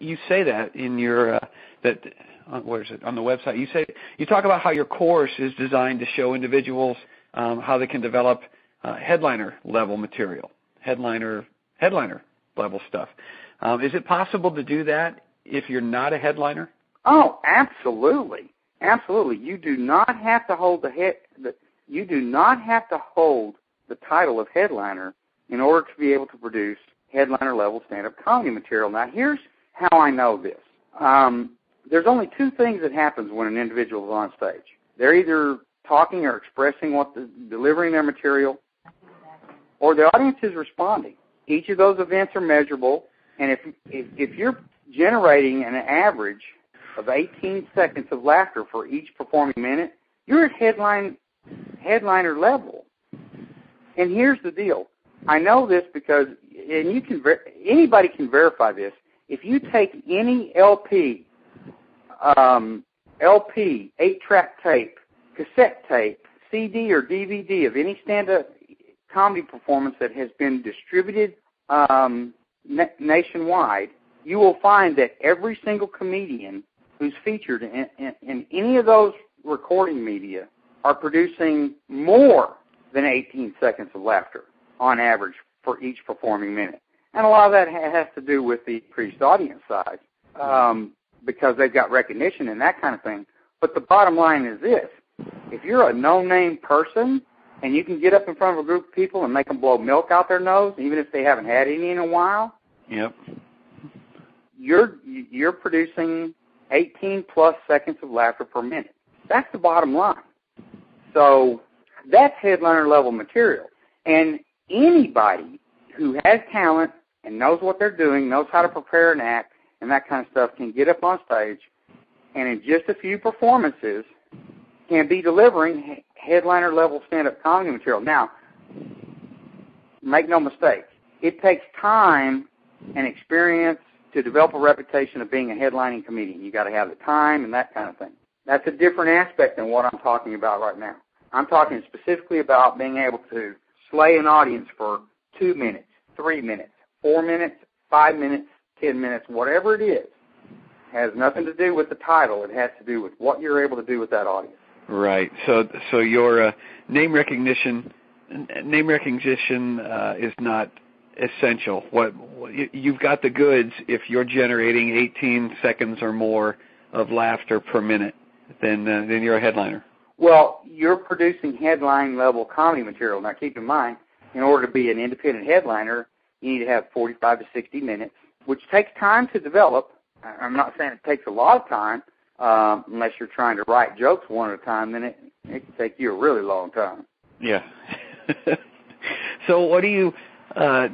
you say that in your where is it on the website? You talk about how your course is designed to show individuals how they can develop headliner level material, headliner level stuff. Is it possible to do that if you're not a headliner? Oh, absolutely, absolutely. You do not have to hold you do not have to hold the title of headliner in order to be able to produce headliner level stand-up comedy material. Now, here's how I know this. There's only two things that happens when an individual is on stage. They're either talking or expressing delivering their material, or the audience is responding. Each of those events are measurable, and if you're generating an average of 18 seconds of laughter for each performing minute, you're at headliner level. And here's the deal. I know this because, and anybody can verify this. If you take any LP, 8-track tape, cassette tape, CD or DVD of any stand-up comedy performance that has been distributed nationwide, you will find that every single comedian who's featured in any of those recording media are producing more than 18 seconds of laughter on average for each performing minute. And a lot of that has to do with the increased audience size because they've got recognition and that kind of thing. But the bottom line is this. If you're a no-name person and you can get up in front of a group of people and make them blow milk out their nose, even if they haven't had any in a while, yep, you're producing 18-plus seconds of laughter per minute. That's the bottom line. So that's headliner-level material. And anybody who has talent and knows what they're doing, knows how to prepare an act, and that kind of stuff can get up on stage and in just a few performances can be delivering headliner-level stand-up comedy material. Now, make no mistake, it takes time and experience to develop a reputation of being a headlining comedian. You got to have the time and that kind of thing. That's a different aspect than what I'm talking about right now. I'm talking specifically about being able to slay an audience for 2 minutes, 3 minutes, 4 minutes, 5 minutes, 10 minutes, whatever it is. It has nothing to do with the title. It has to do with what you're able to do with that audience. Right. So your name recognition is not essential. You've got the goods if you're generating 18 seconds or more of laughter per minute, then you're a headliner. Well, you're producing headline-level comedy material. Now, keep in mind, in order to be an independent headliner, you need to have 45 to 60 minutes, which takes time to develop. I'm not saying it takes a lot of time, unless you're trying to write jokes one at a time, then it can take you a really long time. Yeah. So what do you have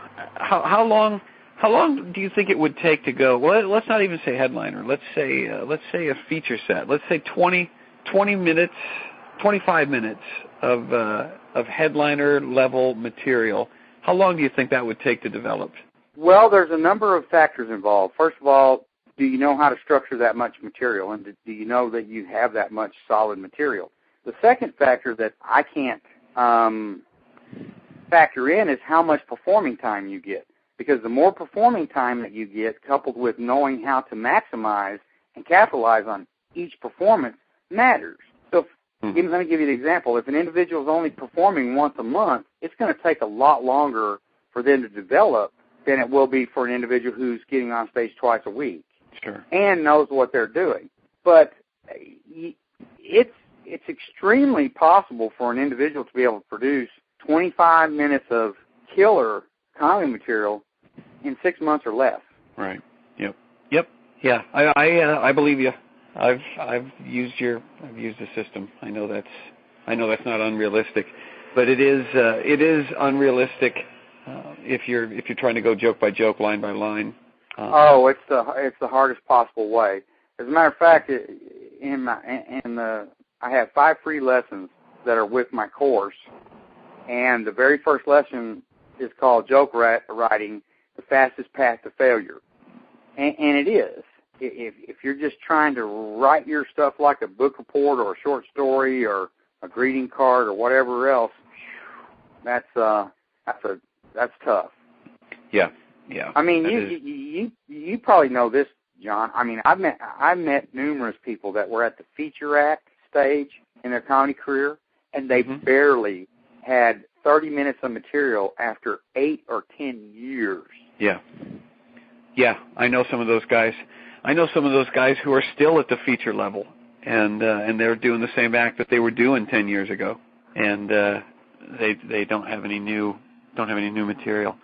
how long do you think it would take to go? Well, let's not even say headliner. Let's say a feature set. Let's say 20 minutes, 25 minutes of headliner level material. How long do you think that would take to develop? Well, there's a number of factors involved. First of all, do you know how to structure that much material, and do you know that you have that much solid material? The second factor that I can't factor in is how much performing time you get, because the more performing time that you get, coupled with knowing how to maximize and capitalize on each performance, matters. So let me give you an example. If an individual is only performing once a month, it's going to take a lot longer for them to develop than it will be for an individual who's getting on stage twice a week. Sure. And knows what they're doing. But it's extremely possible for an individual to be able to produce 25 minutes of killer comedy material in 6 months or less. Right. Yep. Yeah. I believe you. I've used the system. I know that's not unrealistic, but it is unrealistic if you're trying to go joke by joke, line by line. It's the hardest possible way. As a matter of fact, I have 5 free lessons that are with my course, and the very first lesson is called Joke Writing: The Fastest Path to Failure, and it is. If you're just trying to write your stuff like a book report or a short story or a greeting card or whatever else, that's tough. Yeah. Yeah. I mean, you probably know this, John. I mean, I've met numerous people that were at the feature act stage in their comedy career, and they barely had 30 minutes of material after 8 or 10 years. Yeah. Yeah, I know some of those guys. I know some of those guys who are still at the feature level, and they're doing the same act that they were doing 10 years ago, and they don't have any new material.